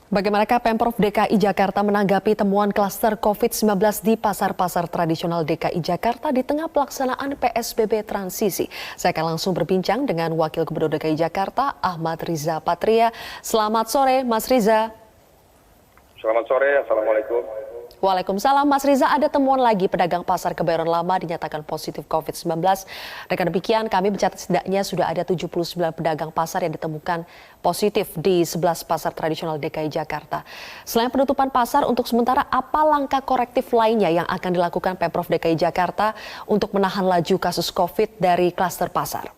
Bagaimanakah Pemprov DKI Jakarta menanggapi temuan klaster COVID-19 di pasar-pasar tradisional DKI Jakarta di tengah pelaksanaan PSBB transisi? Saya akan langsung berbincang dengan Wakil Gubernur DKI Jakarta, Ahmad Riza Patria. Selamat sore, Mas Riza. Selamat sore, Assalamualaikum. Waalaikumsalam, Mas Riza. Ada temuan lagi pedagang pasar Kebayoran Lama dinyatakan positif COVID-19. Dengan demikian, kami mencatat setidaknya sudah ada 79 pedagang pasar yang ditemukan positif di 11 pasar tradisional DKI Jakarta. Selain penutupan pasar, untuk sementara apa langkah korektif lainnya yang akan dilakukan Pemprov DKI Jakarta untuk menahan laju kasus COVID dari klaster pasar?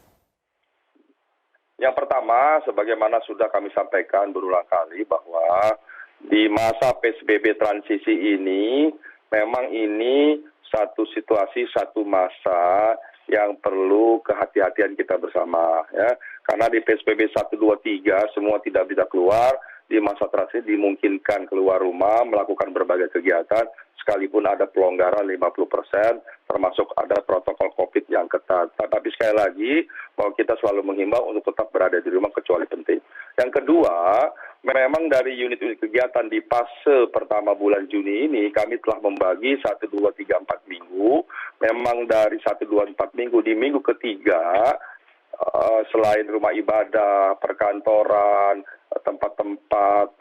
Yang pertama, sebagaimana sudah kami sampaikan berulang kali bahwa di masa PSBB transisi ini, memang ini satu situasi, satu masa yang perlu kehati-hatian kita bersama. Ya. Karena di PSBB 1, 2, 3 semua tidak bisa keluar, di masa transisi dimungkinkan keluar rumah, melakukan berbagai kegiatan, sekalipun ada pelonggaran 50%, termasuk ada protokol COVID yang ketat. Tapi sekali lagi, bahwa kita selalu menghimbau untuk tetap berada di rumah kecuali penting. Yang kedua, memang dari unit-unit kegiatan di fase pertama bulan Juni ini, kami telah membagi 1, 2, 3, 4 minggu. Memang dari 1, 2, 4 minggu, di minggu ketiga, selain rumah ibadah, perkantoran, tempat-tempat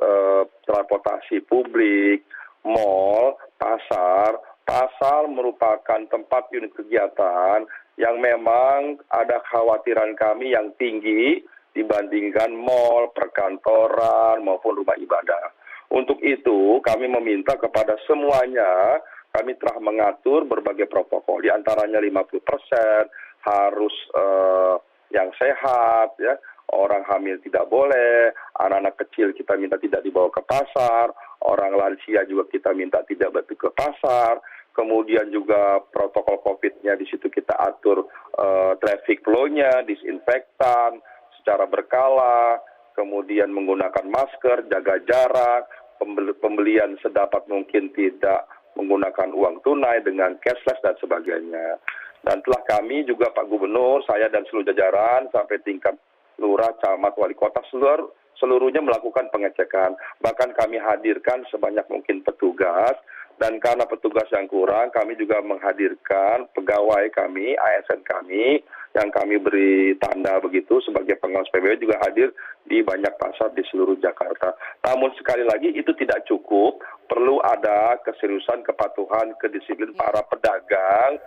transportasi publik, mal, pasar merupakan tempat unit kegiatan yang memang ada kekhawatiran kami yang tinggi dibandingkan mal, perkantoran, maupun rumah ibadah. Untuk itu, kami meminta kepada semuanya, kami telah mengatur berbagai protokol, di antaranya 50% harus yang sehat, ya. Orang hamil tidak boleh, anak-anak kecil kita minta tidak dibawa ke pasar, orang lansia juga kita minta tidak ke pasar. Kemudian juga protokol COVID-nya di situ kita atur traffic flow-nya, disinfektan secara berkala, kemudian menggunakan masker, jaga jarak, pembelian sedapat mungkin tidak menggunakan uang tunai dengan cashless dan sebagainya. Dan telah kami juga Pak Gubernur, saya dan seluruh jajaran sampai tingkat lurah, camat, wali kota, seluruhnya melakukan pengecekan. Bahkan kami hadirkan sebanyak mungkin petugas, dan karena petugas yang kurang, kami juga menghadirkan pegawai kami, ASN kami, yang kami beri tanda begitu sebagai pengawas PBB juga hadir di banyak pasar di seluruh Jakarta. Namun sekali lagi itu tidak cukup, perlu ada keseriusan, kepatuhan, kedisiplin para pedagang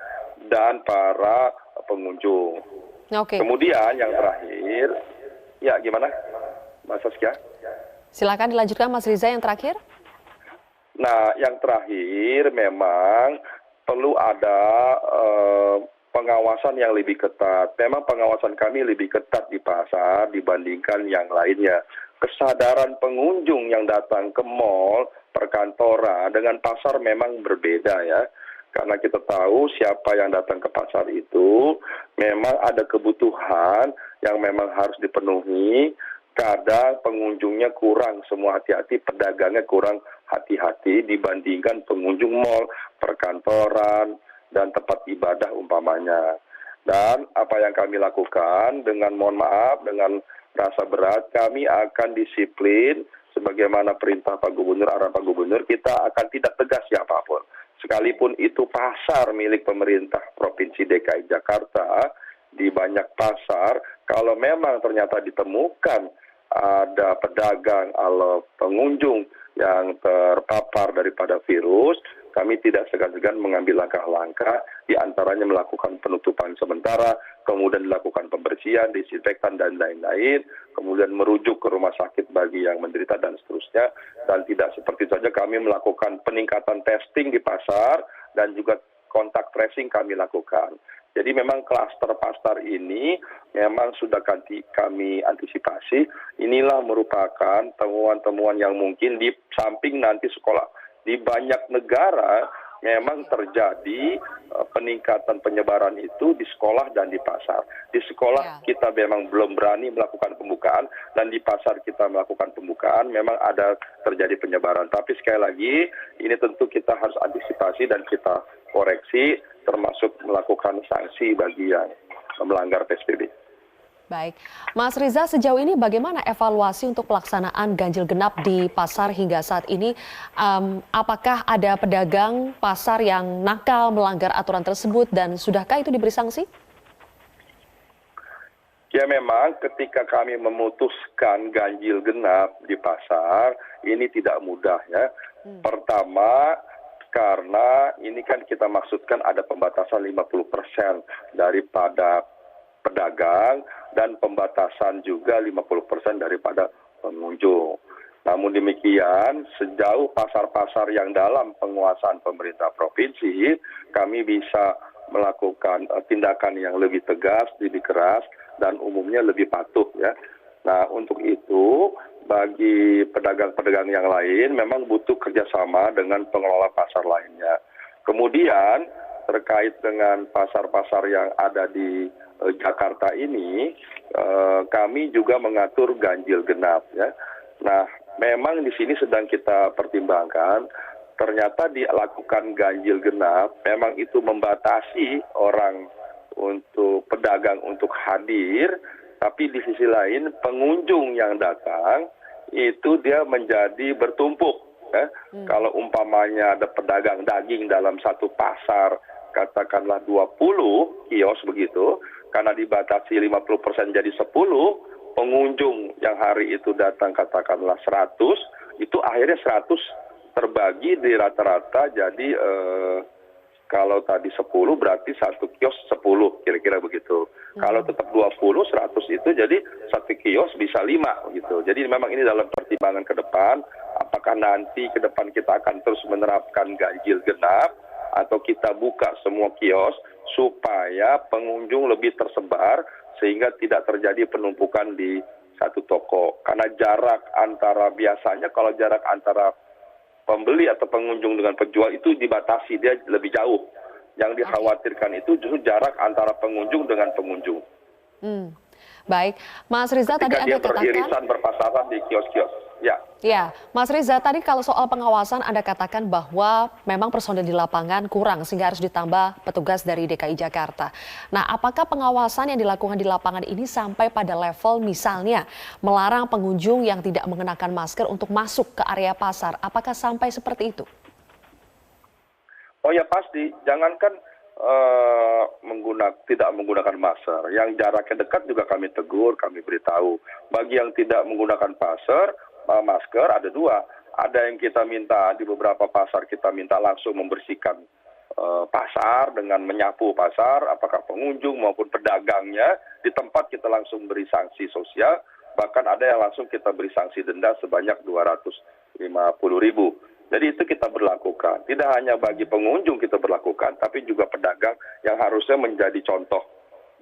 dan para pengunjung. Oke. Kemudian yang terakhir, ya gimana Mas Saskia? Silakan dilanjutkan Mas Riza yang terakhir. Nah, yang terakhir memang perlu ada pengawasan yang lebih ketat. Memang pengawasan kami lebih ketat di pasar dibandingkan yang lainnya. Kesadaran pengunjung yang datang ke mal, perkantoran dengan pasar memang berbeda ya. Karena kita tahu siapa yang datang ke pasar itu memang ada kebutuhan yang memang harus dipenuhi. Kadang pengunjungnya kurang semua hati-hati, pedagangnya kurang hati-hati dibandingkan pengunjung mal, perkantoran, dan tempat ibadah umpamanya. Dan apa yang kami lakukan dengan mohon maaf, dengan rasa berat, kami akan disiplin sebagaimana perintah Pak Gubernur, arahan Pak Gubernur, kita akan tidak tegas siapapun. Sekalipun itu pasar milik pemerintah Provinsi DKI Jakarta, di banyak pasar, kalau memang ternyata ditemukan ada pedagang atau pengunjung yang terpapar daripada virus, kami tidak segan-segan mengambil langkah-langkah, di antaranya melakukan penutupan sementara, kemudian dilakukan pembersihan, disinfektan, dan lain-lain, kemudian merujuk ke rumah sakit bagi yang menderita, dan seterusnya. Dan tidak seperti itu saja, kami melakukan peningkatan testing di pasar, dan juga kontak tracing kami lakukan. Jadi memang klaster pasar ini memang sudah kami antisipasi. Inilah merupakan temuan-temuan yang mungkin di samping nanti sekolah. Di banyak negara memang terjadi peningkatan penyebaran itu di sekolah dan di pasar. Di sekolah kita memang belum berani melakukan pembukaan, dan di pasar kita melakukan pembukaan memang ada terjadi penyebaran. Tapi sekali lagi ini tentu kita harus antisipasi dan kita koreksi, termasuk melakukan sanksi bagi yang melanggar PSBB. Baik, Mas Riza, sejauh ini bagaimana evaluasi untuk pelaksanaan ganjil genap di pasar hingga saat ini? Apakah ada pedagang pasar yang nakal melanggar aturan tersebut dan sudahkah itu diberi sanksi? Ya memang ketika kami memutuskan ganjil genap di pasar, ini tidak mudah ya. Pertama, karena ini kan kita maksudkan ada pembatasan 50% daripada pedagang dan pembatasan juga 50% daripada pengunjung. Namun demikian, sejauh pasar-pasar yang dalam penguasaan pemerintah provinsi, kami bisa melakukan tindakan yang lebih tegas, lebih keras, dan umumnya lebih patuh ya. Nah untuk itu bagi pedagang-pedagang yang lain memang butuh kerjasama dengan pengelola pasar lainnya. Kemudian terkait dengan pasar-pasar yang ada di Jakarta ini, kami juga mengatur ganjil genap ya. Nah memang di sini sedang kita pertimbangkan. Ternyata dilakukan ganjil genap, memang itu membatasi orang untuk pedagang untuk hadir, tapi di sisi lain pengunjung yang datang itu dia menjadi bertumpuk. Ya. Kalau umpamanya ada pedagang daging dalam satu pasar, katakanlah 20 kios begitu, karena dibatasi 50% jadi 10, pengunjung yang hari itu datang katakanlah 100, itu akhirnya 100 terbagi di rata-rata jadi kalau tadi 10 berarti satu kios 10 kira-kira begitu. Kalau tetap 20, 100 itu jadi satu kios bisa 5 gitu. Jadi memang ini dalam pertimbangan ke depan, apakah nanti ke depan kita akan terus menerapkan ganjil genap atau kita buka semua kios supaya pengunjung lebih tersebar sehingga tidak terjadi penumpukan di satu toko. Karena jarak antara biasanya kalau jarak antara pembeli atau pengunjung dengan penjual itu dibatasi, dia lebih jauh. Yang dikhawatirkan itu justru jarak antara pengunjung dengan pengunjung. Baik, Mas Riza tadi Anda katakan beririsan berpasaran di kios-kios. Ya, Mas Riza tadi kalau soal pengawasan Anda katakan bahwa memang personil di lapangan kurang sehingga harus ditambah petugas dari DKI Jakarta. Nah, apakah pengawasan yang dilakukan di lapangan ini sampai pada level misalnya melarang pengunjung yang tidak mengenakan masker untuk masuk ke area pasar? Apakah sampai seperti itu? Oh ya pasti, jangankan tidak menggunakan masker. Yang jaraknya dekat juga kami tegur, kami beritahu. Bagi yang tidak menggunakan masker ada dua. Ada yang kita minta di beberapa pasar kita minta langsung membersihkan pasar dengan menyapu pasar, apakah pengunjung maupun pedagangnya. Di tempat kita langsung beri sanksi sosial, bahkan ada yang langsung kita beri sanksi denda sebanyak 250.000. Jadi itu kita berlakukan. Tidak hanya bagi pengunjung kita berlakukan, tapi juga pedagang yang harusnya menjadi contoh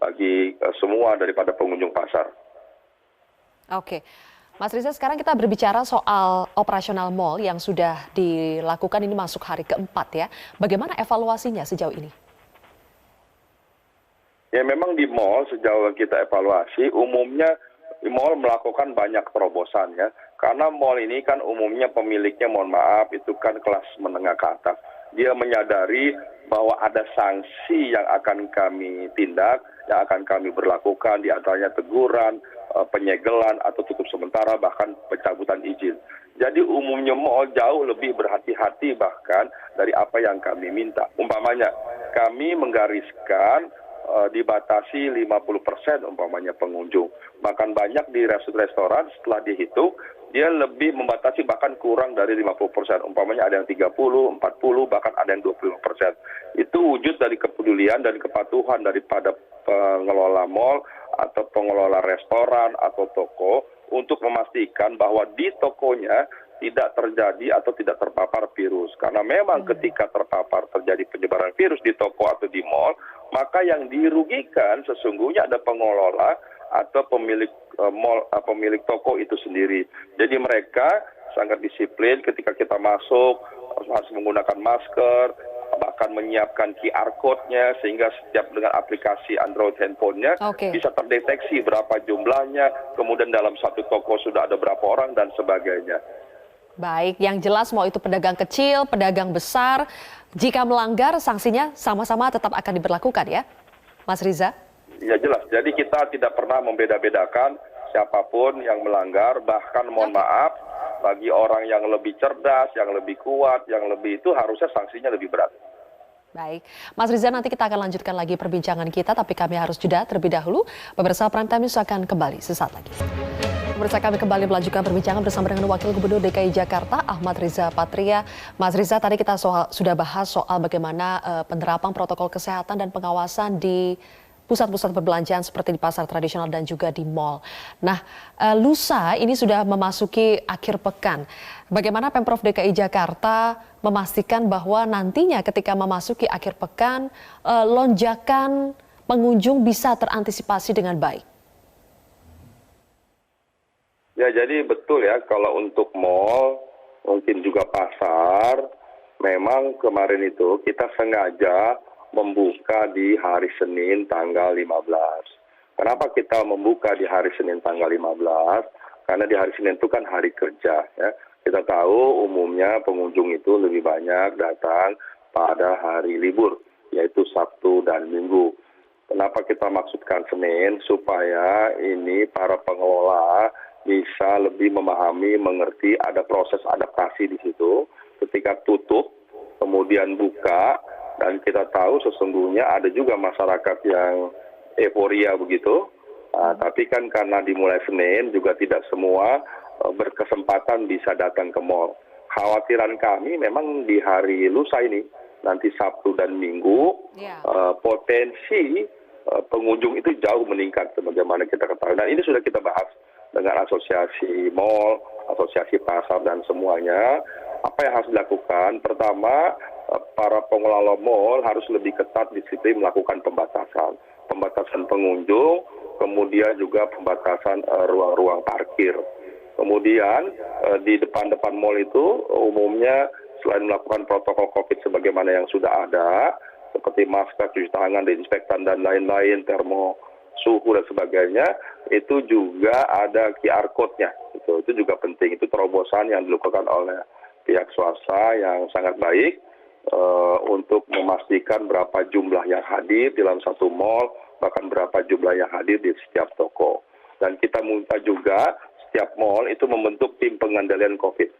bagi semua daripada pengunjung pasar. Oke. Mas Riza, sekarang kita berbicara soal operasional mal yang sudah dilakukan ini masuk hari keempat ya. Bagaimana evaluasinya sejauh ini? Ya memang di mal sejauh kita evaluasi, umumnya mal melakukan banyak terobosan ya. Karena mal ini kan umumnya pemiliknya mohon maaf itu kan kelas menengah ke atas. Dia menyadari bahwa ada sanksi yang akan kami tindak, yang akan kami berlakukan, di antaranya teguran, penyegelan atau tutup sementara bahkan pencabutan izin. Jadi umumnya mal jauh lebih berhati-hati bahkan dari apa yang kami minta. Umpamanya kami menggariskan dibatasi 50% umpamanya pengunjung. Bahkan banyak di restoran setelah dihitung dia lebih membatasi bahkan kurang dari 50%. Umpamanya ada yang 30, 40, bahkan ada yang 25%. Itu wujud dari kepedulian dan kepatuhan daripada pengelola mal atau pengelola restoran atau toko untuk memastikan bahwa di tokonya tidak terjadi atau tidak terpapar virus. Karena memang ketika terpapar terjadi penyebaran virus di toko atau di mal, maka yang dirugikan sesungguhnya ada pengelola atau pemilik mal, pemilik toko itu sendiri. Jadi mereka sangat disiplin ketika kita masuk harus menggunakan masker, bahkan menyiapkan QR code-nya sehingga setiap dengan aplikasi Android handphonenya bisa terdeteksi berapa jumlahnya, kemudian dalam satu toko sudah ada berapa orang dan sebagainya. Baik, yang jelas mau itu pedagang kecil, pedagang besar, jika melanggar sanksinya sama-sama tetap akan diberlakukan ya, Mas Riza? Ya jelas. Jadi kita tidak pernah membeda-bedakan siapapun yang melanggar, bahkan mohon maaf, bagi orang yang lebih cerdas, yang lebih kuat, yang lebih itu harusnya sanksinya lebih berat. Baik, Mas Riza, nanti kita akan lanjutkan lagi perbincangan kita, tapi kami harus jeda terlebih dahulu. Pemirsa Prime Time News akan kembali sesaat lagi. Pemirsa, kami kembali melanjutkan perbincangan bersama dengan Wakil Gubernur DKI Jakarta, Ahmad Riza Patria. Mas Riza, tadi kita sudah bahas soal bagaimana penerapan protokol kesehatan dan pengawasan di pusat-pusat perbelanjaan seperti di pasar tradisional dan juga di mal. Nah, lusa ini sudah memasuki akhir pekan. Bagaimana Pemprov DKI Jakarta memastikan bahwa nantinya ketika memasuki akhir pekan, lonjakan pengunjung bisa terantisipasi dengan baik? Ya, jadi betul ya, kalau untuk mal, mungkin juga pasar, memang kemarin itu kita sengaja membuka di hari Senin tanggal 15. Kenapa kita membuka di hari Senin tanggal 15? Karena di hari Senin itu kan hari kerja ya. Kita tahu umumnya pengunjung itu lebih banyak datang pada hari libur, yaitu Sabtu dan Minggu. Kenapa kita maksudkan Senin? Supaya ini para pengelola bisa lebih memahami, mengerti ada proses adaptasi di situ. Ketika tutup, kemudian buka, dan kita tahu sesungguhnya ada juga masyarakat yang euforia begitu. Tapi kan karena dimulai Senin juga tidak semua berkesempatan bisa datang ke mal. Khawatiran kami memang di hari lusa ini, nanti Sabtu dan Minggu, potensi pengunjung itu jauh meningkat sebagaimana kita ketahui. Dan ini sudah kita bahas dengan asosiasi mal, asosiasi pasar dan semuanya. Apa yang harus dilakukan? Pertama, para pengelola mal harus lebih ketat disiplin melakukan pembatasan pengunjung, kemudian juga pembatasan ruang-ruang parkir. Kemudian di depan-depan mal itu umumnya selain melakukan protokol COVID sebagaimana yang sudah ada, seperti masker, cuci tangan, desinfektan dan lain-lain, termo suhu dan sebagainya, itu juga ada QR code-nya. Itu juga penting. Itu terobosan yang dilakukan oleh pihak swasta yang sangat baik untuk memastikan berapa jumlah yang hadir dalam satu mal, bahkan berapa jumlah yang hadir di setiap toko. Dan kita minta juga setiap mal itu membentuk tim pengendalian COVID.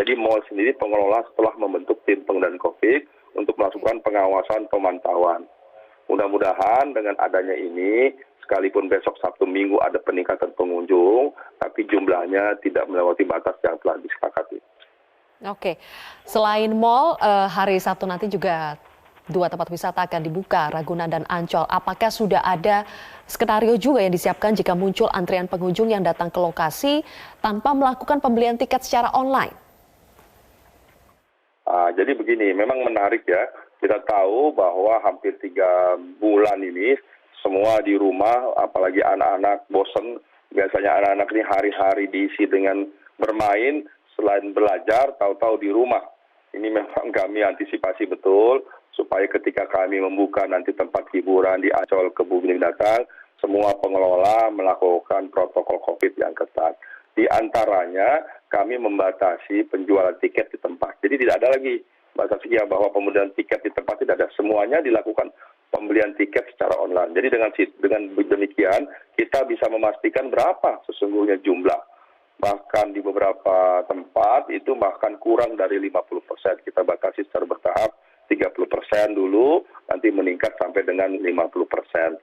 Jadi mal sendiri pengelola setelah membentuk tim pengendalian COVID untuk melakukan pengawasan pemantauan. Mudah-mudahan dengan adanya ini, sekalipun besok Sabtu Minggu ada peningkatan pengunjung, tapi jumlahnya tidak melewati batas yang telah disepakati. Oke, selain mal, hari Sabtu nanti juga 2 tempat wisata akan dibuka, Ragunan dan Ancol. Apakah sudah ada skenario juga yang disiapkan jika muncul antrian pengunjung yang datang ke lokasi tanpa melakukan pembelian tiket secara online? Jadi begini, memang menarik ya. Kita tahu bahwa hampir 3 bulan ini semua di rumah, apalagi anak-anak bosen. Biasanya anak-anak ini hari-hari diisi dengan bermain, selain belajar, tahu-tahu di rumah. Ini memang kami antisipasi betul, supaya ketika kami membuka nanti tempat hiburan di Ancol Kebun Binatang, semua pengelola melakukan protokol COVID yang ketat. Di antaranya, kami membatasi penjualan tiket di tempat. Jadi tidak ada lagi batasnya bahwa pembelian tiket di tempat tidak ada. Semuanya dilakukan pembelian tiket secara online. Jadi dengan demikian, kita bisa memastikan berapa sesungguhnya jumlah. Bahkan di beberapa tempat itu bahkan kurang dari 50%. Kita batasi secara bertahap 30% dulu, nanti meningkat sampai dengan 50%.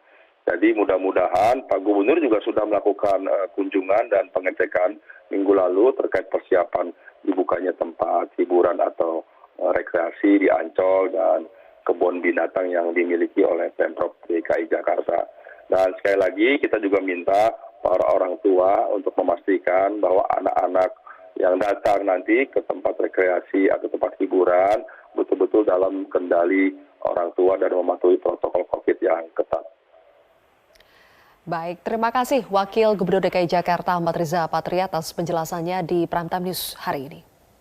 Jadi mudah-mudahan Pak Gubernur juga sudah melakukan kunjungan dan pengecekan minggu lalu terkait persiapan dibukanya tempat hiburan atau rekreasi di Ancol dan kebun binatang yang dimiliki oleh Pemprov DKI Jakarta. Dan sekali lagi kita juga minta para orang tua untuk memastikan bahwa anak-anak yang datang nanti ke tempat rekreasi atau tempat hiburan betul-betul dalam kendali orang tua dan mematuhi protokol COVID yang ketat. Baik, terima kasih Wakil Gubernur DKI Jakarta Ahmad Riza Patria atas penjelasannya di Prime Time News hari ini.